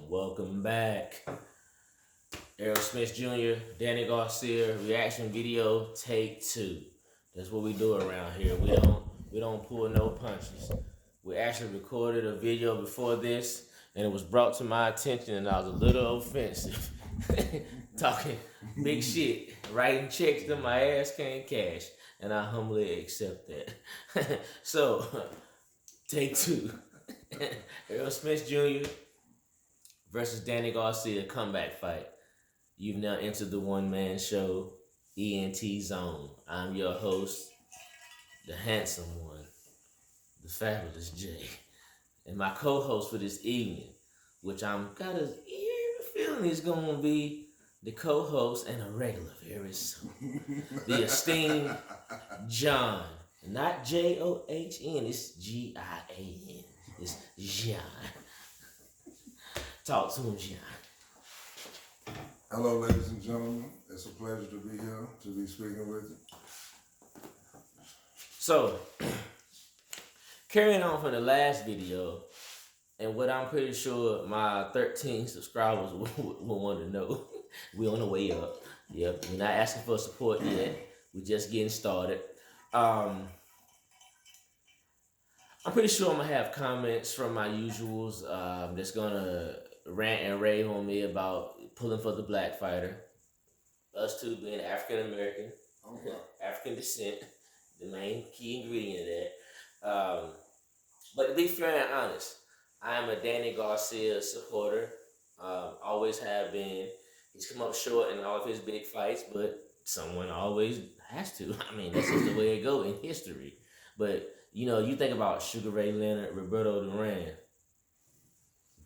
Welcome back. Errol Smith Jr., Danny Garcia, reaction video, take two. That's what we do around here. We don't pull no punches. We actually recorded a video before this, and it was brought to my attention, and I was a little offensive, talking big shit, writing checks that my ass can't cash, and I humbly accept that. So, take two. Errol Smith Jr. versus Danny Garcia comeback fight. You've now entered the one-man show, ENT Zone. I'm your host, the handsome one, the fabulous Jay, and my co-host for this evening, which I'm got a feeling is gonna be the co-host and a regular very soon. The esteemed John, not John, it's Gian. It's John. Talk to him, John. Hello, ladies and gentlemen. It's a pleasure to be here, to be speaking with you. So, carrying on from the last video, and what I'm pretty sure my 13 subscribers will want to know, we're on the way up. Yep, we're not asking for support yet. We're just getting started. I'm pretty sure I'm going to have comments from my usuals that's going to rant and rave on me about pulling for the black fighter. Us two being African American, African descent, the main key ingredient of that. But to be fair and honest, I am a Danny Garcia supporter. Always have been. He's come up short in all of his big fights, but someone always has to. I mean, that's just the way it goes in history. But, you think about Sugar Ray Leonard, Roberto Duran.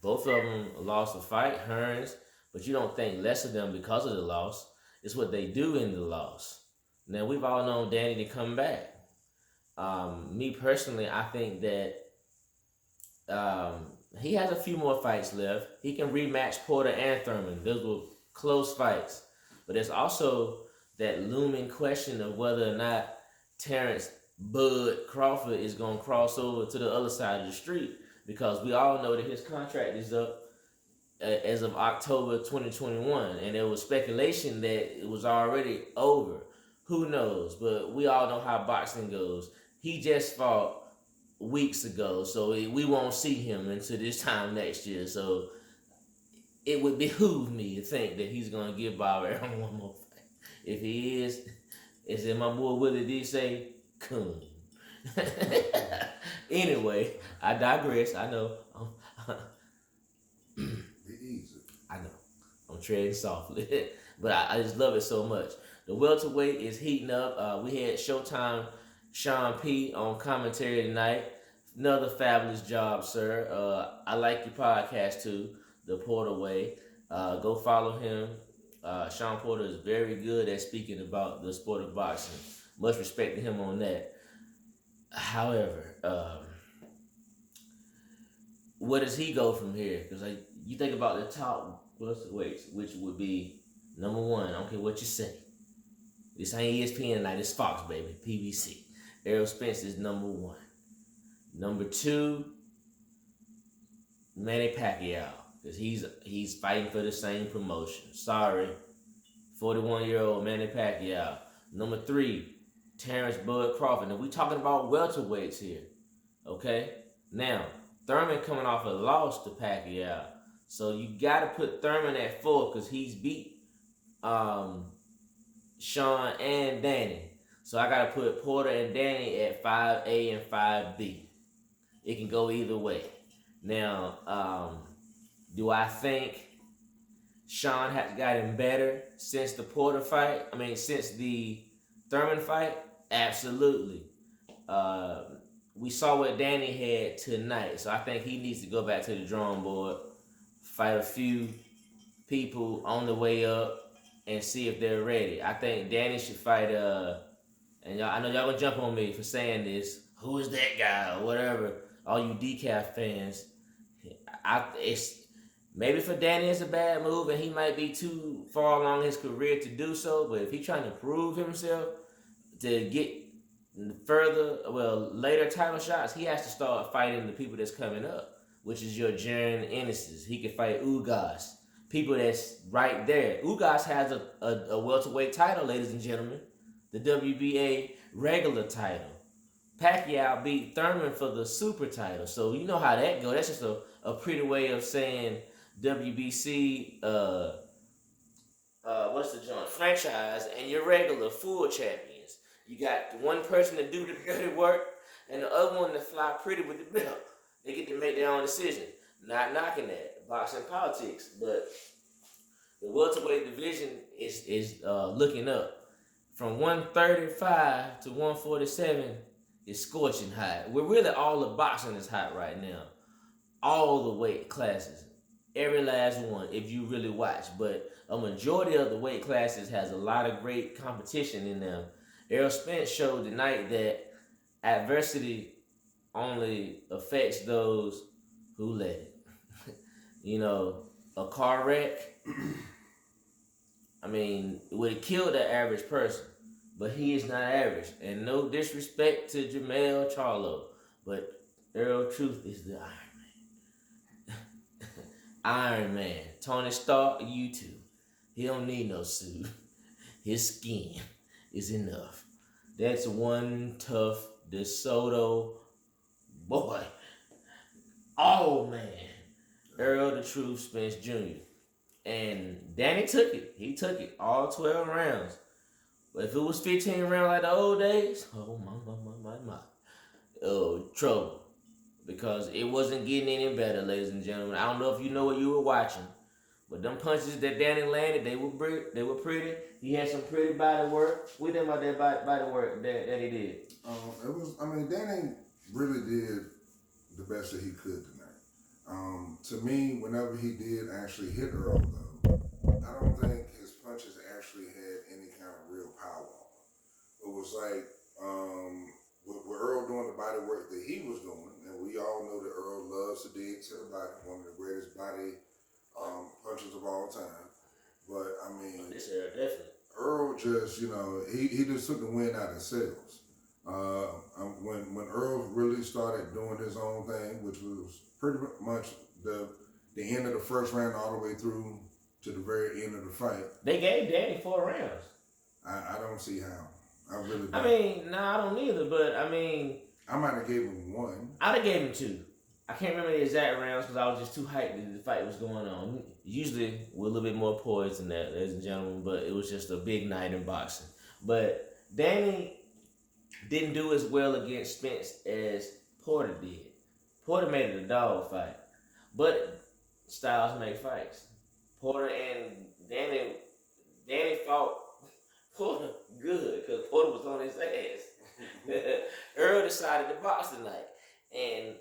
Both of them lost the fight, Hearns, but you don't think less of them because of the loss. It's what they do in the loss. Now, we've all known Danny to come back. Me personally, I think that he has a few more fights left. He can rematch Porter and Thurman. Those were close fights. But there's also that looming question of whether or not Terrence Bud Crawford is going to cross over to the other side of the street, because we all know that his contract is up as of October 2021, and there was speculation that it was already over. Who knows? But we all know how boxing goes. He just fought weeks ago, so we won't see him until this time next year. So it would behoove me to think that he's going to give Bob Errol one more fight. If he is it my boy Willie D say, coon. Anyway, I digress. I know. Be easy. I know. I'm treading softly. But I just love it so much. The welterweight is heating up. We had Showtime Sean P on commentary tonight. Another fabulous job, sir. I like your podcast too, The Porter Way. Go follow him. Sean Porter is very good at speaking about the sport of boxing. Much respect to him on that. However, where does he go from here? Because you think about the top welterweights, which would be number one. I don't care what you say. This ain't ESPN tonight. It's Fox, baby. PBC. Errol Spence is number one. Number two, Manny Pacquiao, because he's fighting for the same promotion. Sorry, 41-year-old Manny Pacquiao. Number three, Terrence Bud Crawford. Now, we talking about welterweights here, okay? Now, Thurman coming off a loss to Pacquiao. So you got to put Thurman at 4 because he's beat Sean and Danny. So I got to put Porter and Danny at 5A and 5B. It can go either way. Now, do I think Sean has gotten better since the Porter fight? I mean, since the Thurman fight? Absolutely. We saw what Danny had tonight, so I think he needs to go back to the drawing board, fight a few people on the way up, and see if they're ready. I think Danny should fight, and I know y'all gonna jump on me for saying this, who is that guy, or whatever, all you decaf fans. It's maybe for Danny it's a bad move, and he might be too far along his career to do so, but if he's trying to prove himself to get later title shots, he has to start fighting the people that's coming up. which is your Jaren Ennis's. He can fight Ugas. People that's right there. Ugas has a welterweight title, ladies and gentlemen. The WBA regular title. Pacquiao beat Thurman for the super title. So you know how that goes. That's just a pretty way of saying WBC what's the joint? Franchise and your regular full champions. You got one person to do the dirty work and the other one to fly pretty with the belt. They get to make their own decision. Not knocking that. Boxing politics. But the welterweight division is looking up. From 135 to 147 is scorching hot. We're really all the boxing is hot right now. All the weight classes. Every last one, if you really watch. But a majority of the weight classes has a lot of great competition in them. Errol Spence showed tonight that adversity only affects those who let it. You know, a car wreck, I mean, it would have killed the average person. But he is not average. And no disrespect to Jamel Charlo. But Errol Truth is the Iron Man. Iron Man. Tony Stark, you too. He don't need no suit. His skin is enough. That's one tough DeSoto boy. Oh, man. Errol the Truth Spence Jr. And Danny took it. He took it all 12 rounds. But if it was 15 rounds like the old days, oh my. Oh, trouble. Because it wasn't getting any better, ladies and gentlemen. I don't know if you know what you were watching. But them punches that Danny landed, they were pretty. He had some pretty body work. We think about that body work that he did. Danny really did the best that he could tonight. To me, whenever he did actually hit Earl, though, I don't think his punches actually had any kind of real power on them. It was like with Earl doing the body work that he was doing, and we all know that Earl loves to dig to the body, one of the greatest body punches of all time. But I mean, this era definitely. Earl just, he just took the wind out of sails. When Earl really started doing his own thing, which was pretty much the end of the first round all the way through to the very end of the fight. They gave Danny 4 rounds. I don't see how. I really don't. I mean, I don't either, but I mean, I might have gave him 1. I'd have gave him 2. I can't remember the exact rounds because I was just too hyped that the fight was going on. Usually, we're a little bit more poised than that, ladies and gentlemen, but it was just a big night in boxing. But Danny didn't do as well against Spence as Porter did. Porter made it a dog fight. But styles make fights. Porter and Danny fought Porter good because Porter was on his ass. Earl decided to box tonight. And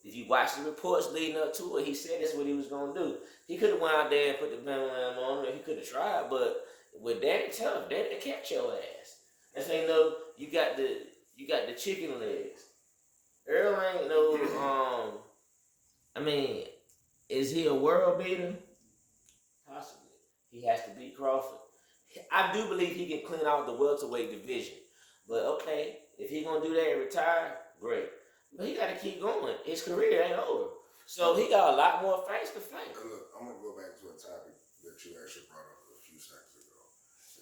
if you watch the reports leading up to it, he said that's what he was going to do. He could have went out there and put the Bama Lamb on him. He could have tried, but with Danny tough, Danny can catch your ass. That's how you know you got the chicken legs. Earl ain't no is he a world beater? Possibly. He has to beat Crawford. I do believe he can clean out the welterweight division. But okay, if he gonna do that and retire, great. But he gotta keep going. His career ain't over. So he got a lot more fights to fight. Look, I'm gonna go back to a topic that you actually brought up a few seconds ago.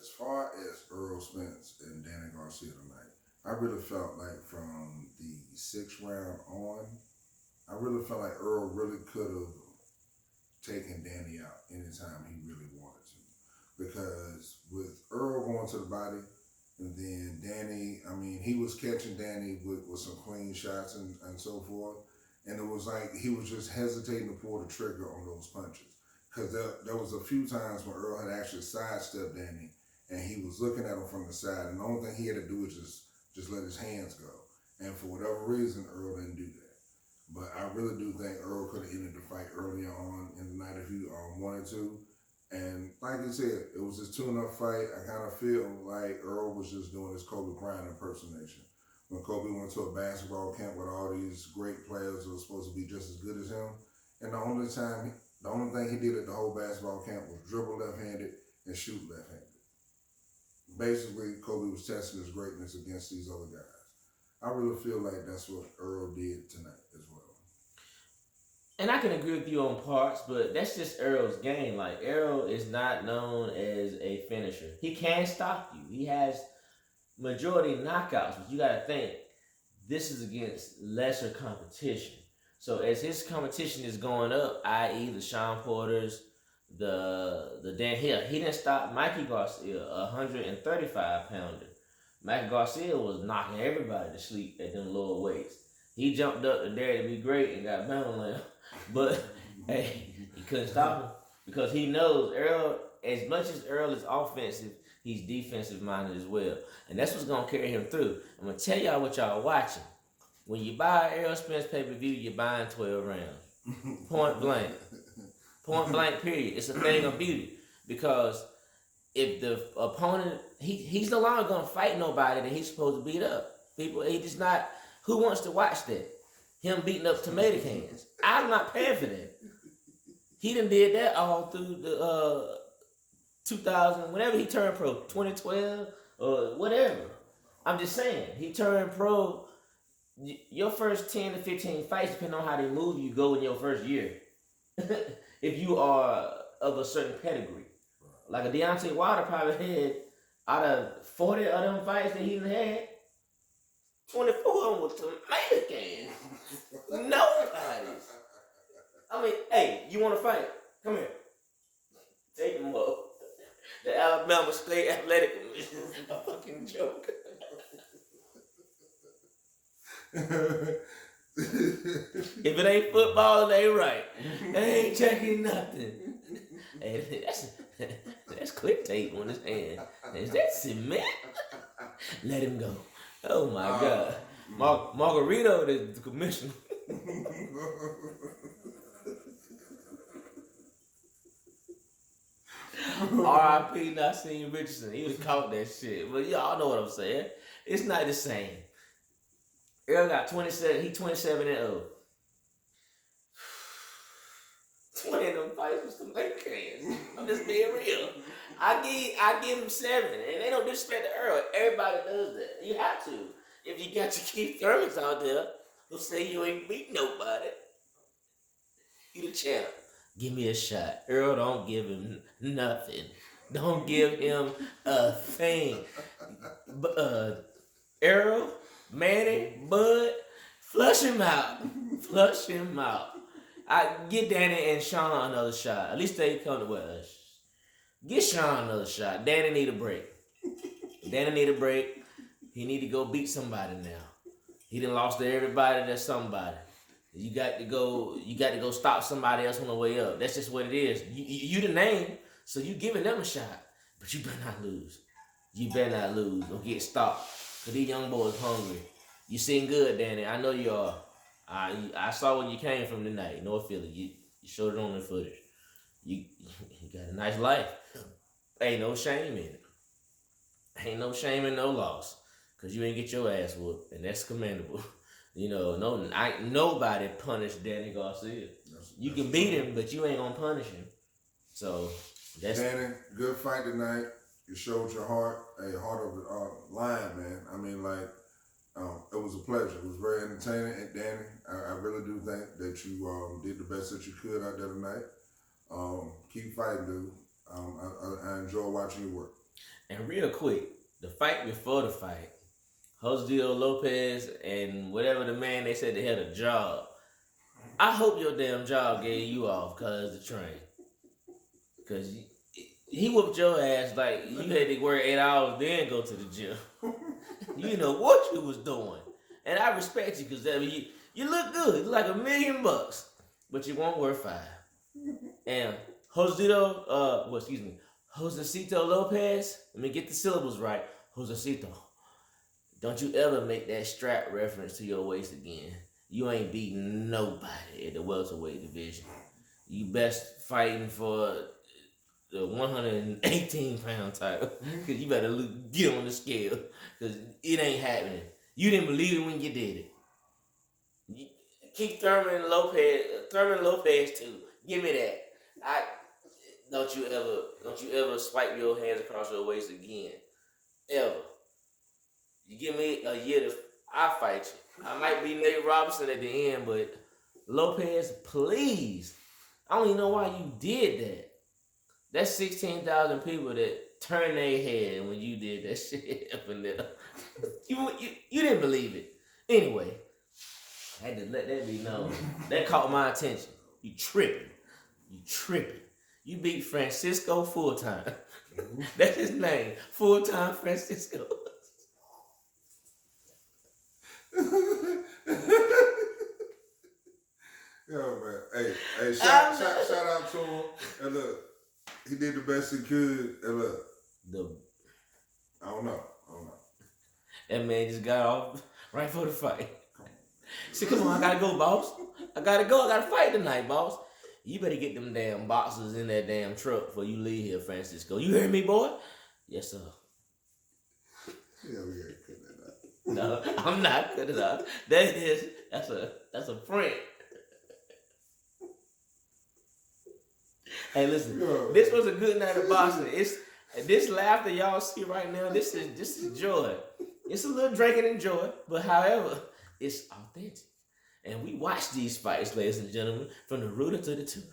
As far as Errol Spence and Danny Garcia tonight, I really felt like from the 6th round on, I really felt like Earl really could have taken Danny out anytime he really wanted to. Because with Earl going to the body, and then Danny, he was catching Danny with some clean shots and so forth. And it was like he was just hesitating to pull the trigger on those punches. Because there was a few times when Earl had actually sidestepped Danny, and he was looking at him from the side, and the only thing he had to do was just let his hands go. And for whatever reason, Earl didn't do that. But I really do think Earl could have ended the fight earlier on in the night if he wanted to. And like you said, it was his tune-up fight. I kind of feel like Earl was just doing his Kobe Bryant impersonation. When Kobe went to a basketball camp with all these great players who were supposed to be just as good as him, and the only thing he did at the whole basketball camp was dribble left-handed and shoot left-handed. Basically, Kobe was testing his greatness against these other guys. I really feel like that's what Earl did tonight as well. And I can agree with you on parts, but that's just Errol's game. Like Errol is not known as a finisher. He can stop you. He has majority knockouts, but you got to think this is against lesser competition. So as his competition is going up, i.e. the Sean Porters, the Dan Hill, he didn't stop Mikey Garcia, 135 pounder. Mikey Garcia was knocking everybody to sleep at them lower weights. He jumped up to dare to be great and got bound on him. But hey, he couldn't stop him because he knows Errol, as much as Errol is offensive, he's defensive minded as well. And that's what's going to carry him through. I'm going to tell y'all what y'all watching. When you buy Errol Spence pay-per-view, you're buying 12 rounds. Point blank. Point blank, period. It's a thing of beauty. Because if the opponent, he's no longer going to fight nobody that he's supposed to beat up. People, he just not, who wants to watch that? Him beating up tomato cans. I'm not paying for that. He done did that all through the 2000, whenever he turned pro, 2012 or whatever. I'm just saying, he turned pro. Your first 10 to 15 fights, depending on how they move, you go in your first year. If you are of a certain pedigree. Like a Deontay Wilder probably had, out of 40 of them fights that he had, 24 of them were tomato cans. Nobody's. I mean, hey, you want to fight? Come here. Take him up. The Alabama State Athletic Commission is a fucking joke. If it ain't football, it ain't right. They ain't checking nothing. Hey, that's clip tape on his hand. Is that cement? Let him go. Oh my God. Margarito is the commissioner. R.I.P. Nassim Richardson. He would have caught that shit. But y'all know what I'm saying. It's not the same. Errol got 27. He 27-0. 20 of them fights was some late cans. I'm just being real. I give him 7, and they don't disrespect the Errol. Everybody does that. You have to. If you got your Keith Thurmans out there who say you ain't beat nobody, you the champ. Give me a shot. Errol, don't give him nothing. Don't give him a thing. Errol, Manny, Bud, flush him out. Flush him out. I get Danny and Sean another shot. At least they come to us. Get Sean another shot. Danny need a break. Danny need a break. He need to go beat somebody now. He done lost to everybody that's somebody. You got to go stop somebody else on the way up. That's just what it is. You the name, so you giving them a shot. But you better not lose. You better not lose or get stopped. Because these young boys hungry. You sing good, Danny. I know you are. I saw where you came from tonight, North Philly. You showed it on the footage. You got a nice life. Ain't no shame in it. Ain't no shame and no loss. Because you ain't get your ass whooped. And that's commendable. You know, nobody punished Danny Garcia. You can beat him, but you ain't going to punish him. So, that's... Danny, good fight tonight. You showed your heart, a heart of a lion, man. I mean, like, it was a pleasure. It was very entertaining. And Danny, I really do think that you did the best that you could out there tonight. Keep fighting, dude. I enjoy watching you work. And real quick, the fight before the fight, Josdillo Lopez and whatever the man they said they had a job. I hope your damn job gave you off because the train. Because he whooped your ass like you had to work 8 hours then go to the gym. You know what you was doing. And I respect you because you look good. You look like $1 million, but you won't work 5. And Josecito Lopez, let me get the syllables right. Josecito, don't you ever make that strap reference to your waist again. You ain't beating nobody at the welterweight division. You best fighting for the 118-pound title. Because you better get on the scale. Because it ain't happening. You didn't believe it when you did it. Keep Thurman Lopez too. Give me that. Don't you ever swipe your hands across your waist again. Ever. You give me a year I'll fight you. I might be Nate Robinson at the end, but Lopez, please. I don't even know why you did that. That's 16,000 people that turned their head when you did that shit up in there. You didn't believe it. Anyway, I had to let that be known. That caught my attention. You tripping. You tripping. You beat Francisco full time. That's his name. Full time Francisco. Yo, man. Hey, shout out to him. And look, he did the best he could. And look, I don't know. That man just got off right for the fight. Said, come on, I gotta go, boss. I gotta fight tonight, boss. You better get them damn boxes in that damn truck before you leave here, Francisco. You hear me, boy? Yes, sir. Yeah, we gotta cut that out. No, I'm not cutting it out. That's a prank. Hey, listen, this was a good night of boxing. This laughter y'all see right now. This is joy. It's a little drinking and joy, but however, it's authentic. And we watch these fights, ladies and gentlemen, from the rooter to the tuner.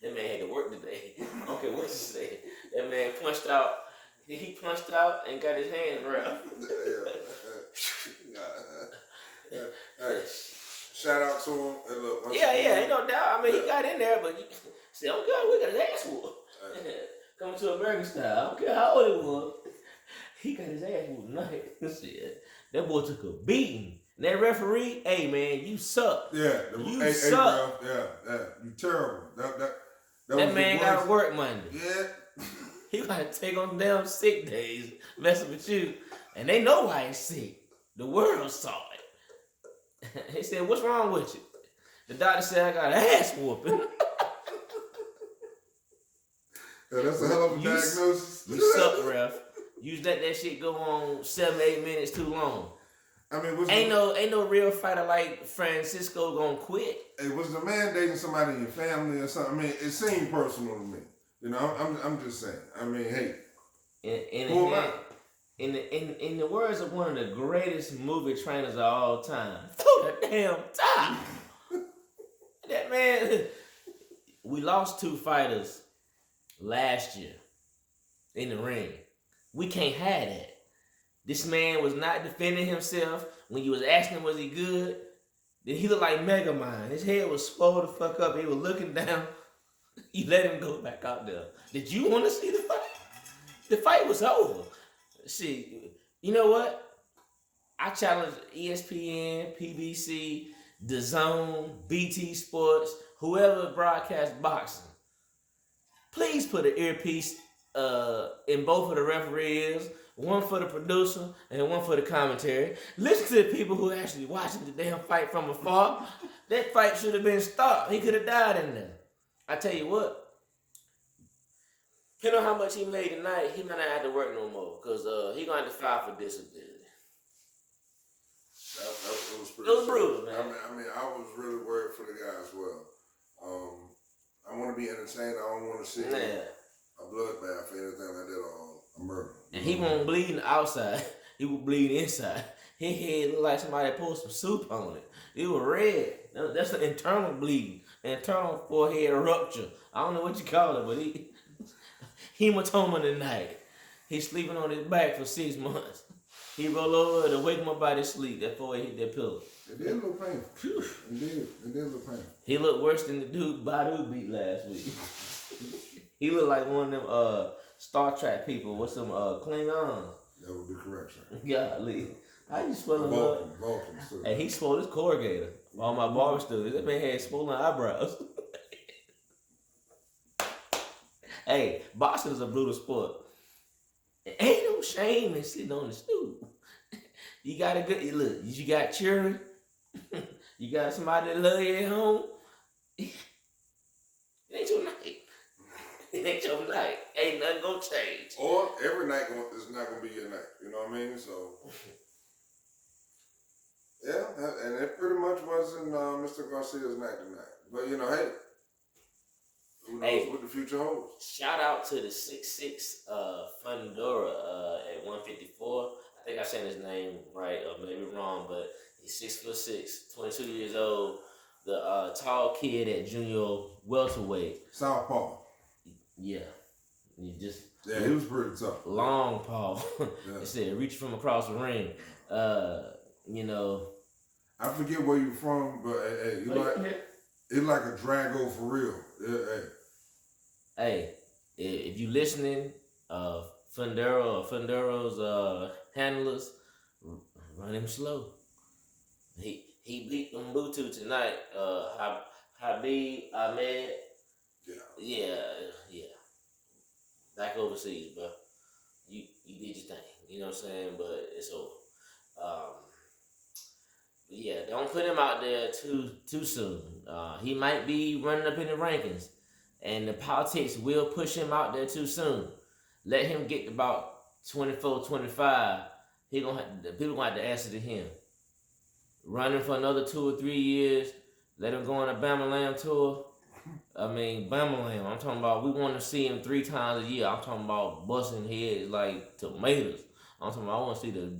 That man had to work today. Okay, what you say? That man punched out. He punched out and got his hands wrapped. Hey, shout out to him. And look, ain't no doubt. I mean, he got in there, but see, I'm good. We got his ass whooped. Coming to American style. I don't care how old he was. He got his ass whooped tonight. Shit. That boy took a beating. And that referee, hey man, you suck. Yeah, you suck. Yeah, you terrible. That man got to work Monday. Yeah. He got to take on damn sick days messing with you. And they know why he's sick. The world saw it. He said, what's wrong with you? The doctor said, I got an ass whooping. Yeah, that's a hell of a diagnosis. You suck, ref. You let that shit go on 7-8 minutes too long. I mean, ain't no real fighter like Francisco gonna quit. Hey, was the man dating somebody in your family or something? I mean, it seemed personal to me. You know, I'm just saying. I mean, hey, in the words of one of the greatest movie trainers of all time, throw the damn top. That man, we lost 2 fighters last year in the ring. We can't have that. This man was not defending himself. When you was asking was he good, then he looked like Megamind. His head was swole the fuck up. He was looking down. You let him go back out there. Did you want to see the fight? The fight was over. See, you know what? I challenge ESPN, PBC, DAZN, BT Sports, whoever broadcasts boxing. Please put an earpiece in both of the referees, one for the producer and one for the commentary. Listen to the people who actually watching the damn fight from afar. That fight should have been stopped. He could have died in there. I tell you what, depending on how much he made tonight, he might not have to work no more because he going to have to file for disability. It was pretty. It was brutal, man. I mean, I was really worried for the guy as well. I want to be entertained. I don't want to see a bloodbath or anything like that or a murder. And he won't bleed outside. He will bleed inside. His head looked like somebody poured some soup on it. It was red. That's an internal bleed. Internal forehead rupture. I don't know what you call it, but hematoma tonight. He's sleeping on his back for 6 months. He rolled over to wake him up out his sleep. That boy hit that pillow. It did look painful. It did look painful. He looked worse than the dude Badu beat last week. He looked like one of them Star Trek people with some Klingons. That would be correct, sir. Golly. How you swell him up? Vulcans too. And he swole his corrugator. All my barber stood. That man had swollen eyebrows. Hey, boxing is a brutal sport. Ain't no shame in sitting on the stool. You got a good look. You got children. You got somebody that love you at home. It ain't your night. It ain't your night. Ain't nothing gonna change. Or every night is not gonna be your night. You know what I mean? So yeah, and it pretty much wasn't Mr. Garcia's night tonight. But you know, hey, who knows what the future holds? Shout out to the 6'6" Fundora at 154. I think I said his name right or maybe wrong, but He's 6'6", 22 years old. The tall kid at junior welterweight. Southpaw. Yeah. You just Yeah, he was pretty tough. long paw. Yeah. It said reach from across the ring. You know. I forget where you from, but hey, it's like a Drago for real. Yeah, hey, if you listening, Fundero's handlers, run him slow. He beat Mbutu tonight. Habib Ahmed. Yeah. Back overseas, bro. You did your thing. You know what I'm saying? But it's over. Yeah, don't put him out there too soon. He might be running up in the rankings, and the politics will push him out there too soon. Let him get about 24, 25. People gonna have to answer to him. Running for another 2 or 3 years. Let him go on a Bama Lamb tour. I mean, Bama Lamb. I'm talking about we want to see him 3 times a year. I'm talking about busting heads like tomatoes. I'm talking about I want to see the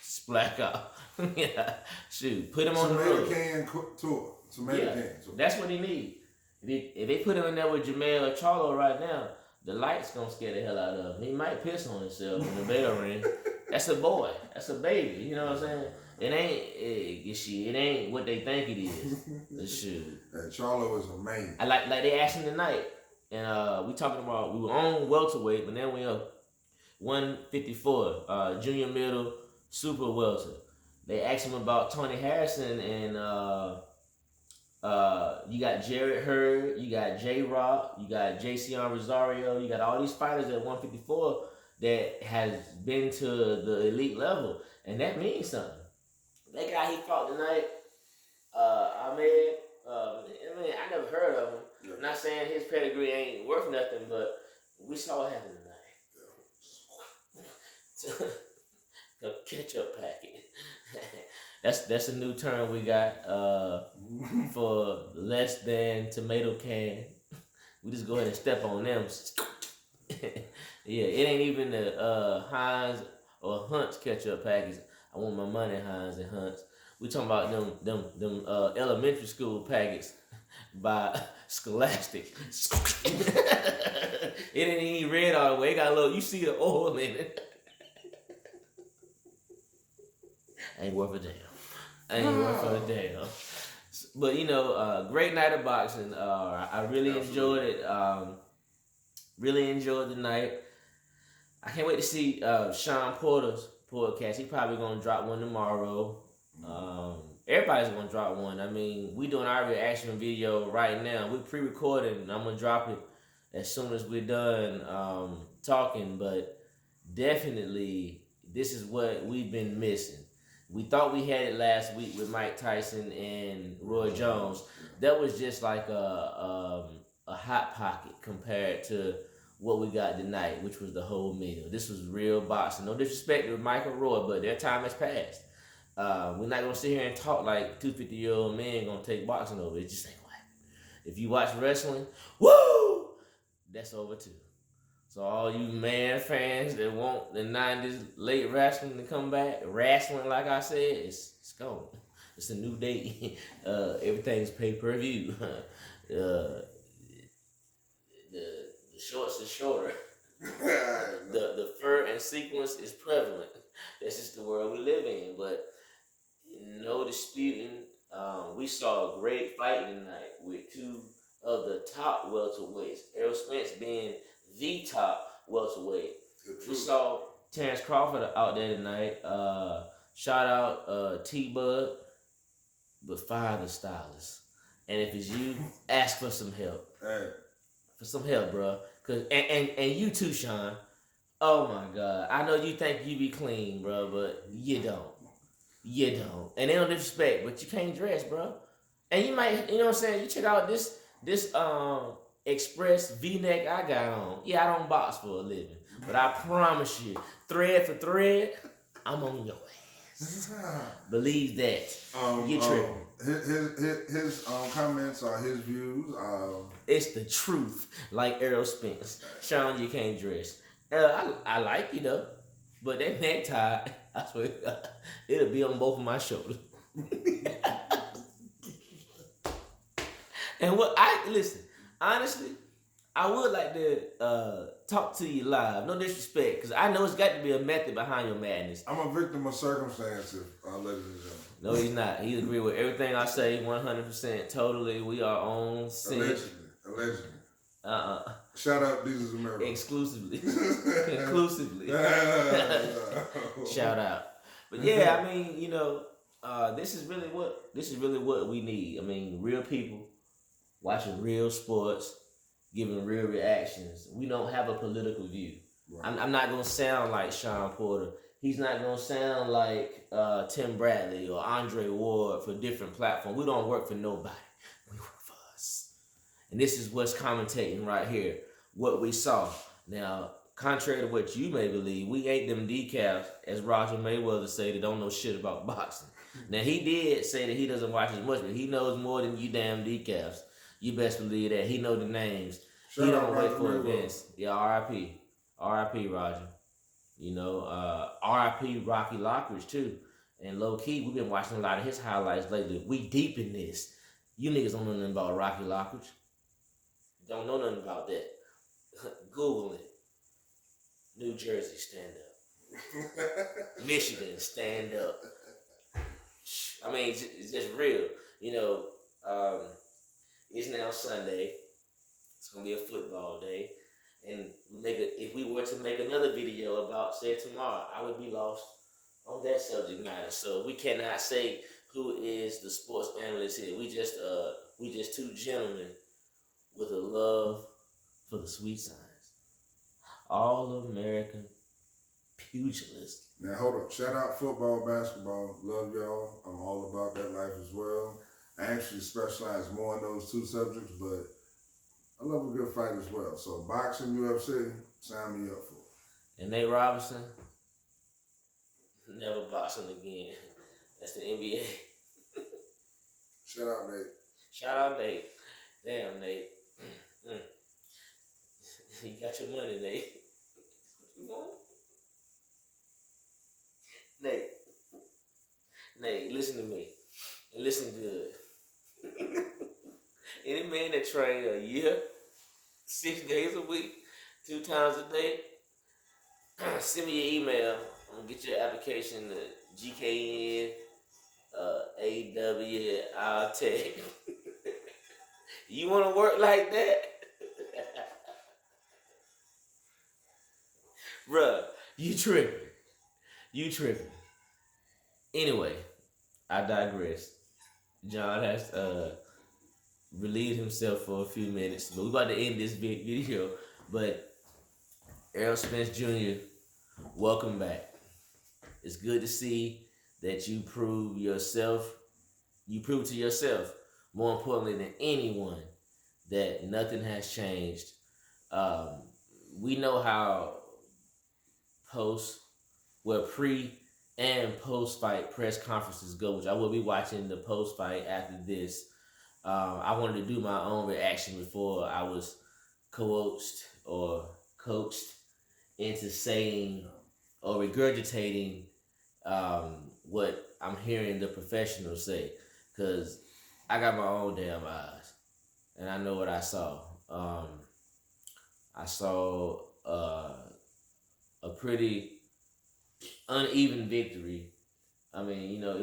splack out. Yeah, shoot, put him on the road. Tomato can tour. Tomato can tour. That's what he needs. If they put him in there with Jamel or Charlo right now, the light's gonna scare the hell out of him. He might piss on himself in the bell ring. That's a boy. That's a baby. You know what I'm saying? It ain't what they think it is. Shoot. And Charlo is a man. I like they asked him tonight, and we talking about we were on welterweight, but then we up 154, junior middle, super welter. They asked him about Tony Harrison, and you got Jared Hurd, you got J Rock, you got JCon Rosario, you got all these fighters at 154 that has been to the elite level, and that means something. That guy he fought tonight, Ahmed. I mean, I never heard of him. Yeah. I'm not saying his pedigree ain't worth nothing, but we saw what happened tonight. The ketchup packet. That's a new term we got for less than tomato can. We just go ahead and step on them. Yeah, it ain't even the Heinz or Hunt's ketchup packets. I want my money, Heinz and Hunt's. We talking about them elementary school packets by Scholastic. It ain't even red all the way. It got a little. You see the oil in it. Ain't worth a damn. But you know, great night of boxing. I really enjoyed it. Really enjoyed the night. I can't wait to see Sean Porter's podcast. He probably gonna drop one tomorrow. Everybody's gonna drop one. I mean, we doing our reaction video right now. We pre-recording, and I'm gonna drop it as soon as we're done talking. But definitely, this is what we've been missing. We thought we had it last week with Mike Tyson and Roy Jones. That was just like a hot pocket compared to what we got tonight, which was the whole meal. This was real boxing. No disrespect to Mike and Roy, but their time has passed. We're not gonna sit here and talk like 250-year-old men gonna take boxing over. It just ain't gonna happen. If you watch wrestling, woo, that's over too. So all you man fans that want the 90s late wrestling to come back, wrestling like I said, it's gone. It's a new day. Everything's pay-per-view. The shorts is shorter. the fur and sequence is prevalent. That's just the world we live in. But no disputing, we saw a great fight tonight with 2 of the top welterweights. Errol Spence being the top welterweight. We saw Terrence Crawford out there tonight. Shout out T-Bud, but fire the stylist. And if it's you, ask for some help. Hey. For some help, bro. Cause and you too, Sean. Oh my God. I know you think you be clean, bro, but you don't. You don't. And they don't disrespect, but you can't dress, bro. And you might, you know what I'm saying? You check out this Express V-neck I got on. Yeah, I don't box for a living, but I promise you, thread for thread, I'm on your ass. Believe that. You're tripping. His comments are his views. It's the truth, like Errol Spence. Sean, you can't dress. I like you though, but that necktie, I swear, it'll be on both of my shoulders. And listen, honestly, I would like to talk to you live. No disrespect, because I know it's got to be a method behind your madness. I'm a victim of circumstances, ladies and gentlemen. No, he's not. He agree with everything I say 100%. Totally. We are on sync. Allegedly. Uh-uh. Shout out Jesus America. Exclusively. Conclusively. Shout out. But yeah, I mean, you know, this is really what we need. I mean, real people watching real sports, giving real reactions. We don't have a political view. Right. I'm not gonna sound like Sean Porter. He's not gonna sound like Tim Bradley or Andre Ward for different platforms. We don't work for nobody. We work for us. And this is what's commentating right here. What we saw. Now, contrary to what you may believe, we ate them decaf, as Roger Mayweather said, that don't know shit about boxing. Now, he did say that he doesn't watch as much, but he knows more than you damn decafs. You best believe that. He know the names. He don't wait for events. Yeah, R.I.P. R.I.P. Roger. You know, R.I.P. Rocky Lockridge too. And low key, we've been watching a lot of his highlights lately. We deep in this. You niggas don't know nothing about Rocky Lockridge. Don't know nothing about that. Google it. New Jersey, stand up. Michigan, stand up. I mean, it's just real. You know, it's now Sunday. It's gonna be a football day, and if we were to make another video about, say, tomorrow, I would be lost on that subject matter. So we cannot say who is the sports analyst here. We just two gentlemen with a love for the sweet science. All American pugilist. Now hold up. Shout out football, basketball. Love y'all. I'm all about that life as well. I actually specialize more in those two subjects, but I love a good fight as well. So boxing, UFC, sign me up for it. And Nate Robinson, never boxing again. That's the NBA. Shout out Nate. Shout out Nate. Damn, Nate. You got your money, Nate. What you want? Nate, listen to me. And listen good. Any man that train a year, 6 days a week, 2 times a day, send me your email. I'm going to get your application to GKN, AW, I'll take. You want to work like that? Bruh, you tripping. Anyway, I digress. John has relieved himself for a few minutes, but we're about to end this big video. But Errol Spence Jr., welcome back. It's good to see that you prove to yourself, more importantly than anyone, that nothing has changed. We know how pre and post-fight press conferences go, which I will be watching the post-fight after this. I wanted to do my own reaction before I was coached into saying or regurgitating what I'm hearing the professionals say, because I got my own damn eyes and I know what I saw. I saw a pretty uneven victory. I mean, you know,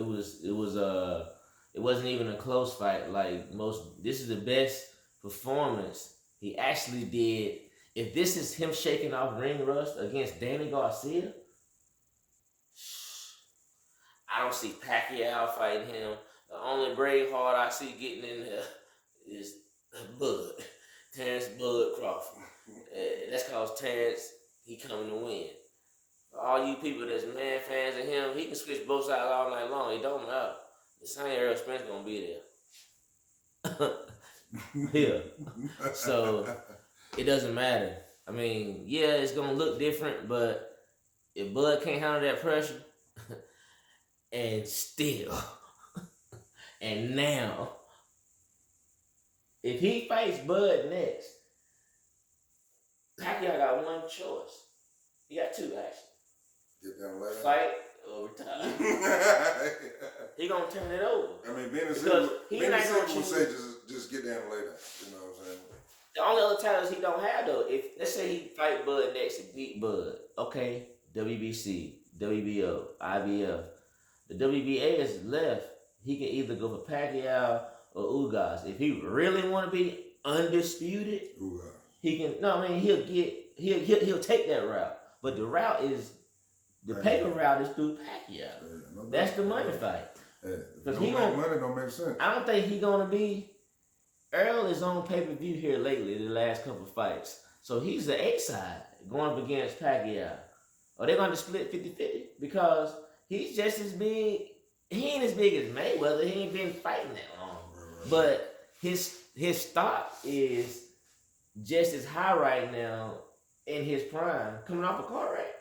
it wasn't even a close fight like most. This is the best performance he actually did. If this is him shaking off ring rust against Danny Garcia, I don't see Pacquiao fighting him. The only Braveheart I see getting in there is Bud. Terrence Bud Crawford. That's cause Terrence, he coming to win. For all you people that's man fans of him, he can switch both sides all night long. It don't matter. The same Errol Spence gonna be there. Yeah. So it doesn't matter. I mean, yeah, it's gonna look different, but if Bud can't handle that pressure, and still, and now, if he fights Bud next, Pacquiao got one choice. He got two, actually. Get down later. Fight overtime. He gonna turn it over. I mean, being a Because civil would say just get down and lay down. You know what I'm saying? The only other titles he don't have though, if let's say he fight Bud next and beat Bud, okay, WBC, WBO, IBF. The WBA is left. He can either go for Pacquiao or Ugas. If he really want to be undisputed, he can. No, I mean he'll take that route. But the route is the paper route is through Pacquiao. That's the money fight. Because money don't make sense. I don't think he gonna be. Errol is on pay-per-view here lately, the last couple of fights. So he's the A side going up against Pacquiao. Are they gonna split 50-50? Because he's just as big. He ain't as big as Mayweather. He ain't been fighting that long. Right. But his stock is just as high right now in his prime, coming off a car wreck.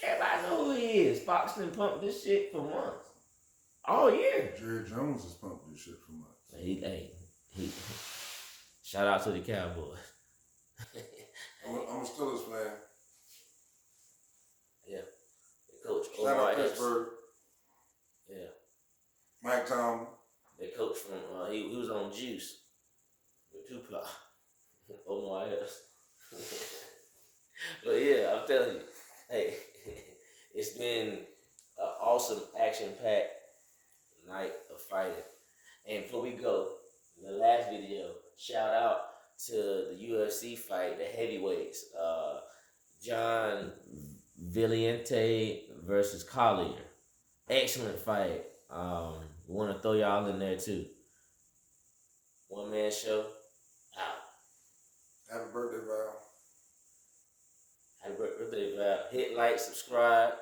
Everybody know who he is. Fox done pumped this shit for months. All year. Jerry Jones has pumped this shit for months. He shout out to the Cowboys. I'm a Steelers fan. Yeah. The coach. Shout out Pittsburgh. Yeah. Mike Tomlin. The coach from he was on Juice with Tupac. Omar Epps. But yeah, I'm telling you, hey, it's been an awesome action-packed night of fighting. And before we go, in the last video, shout out to the UFC fight, the heavyweights, John Valiente versus Collier. Excellent fight. We want to throw y'all in there too. One man show. Out. Happy birthday, Val. Happy birthday, Val. Hit like, subscribe.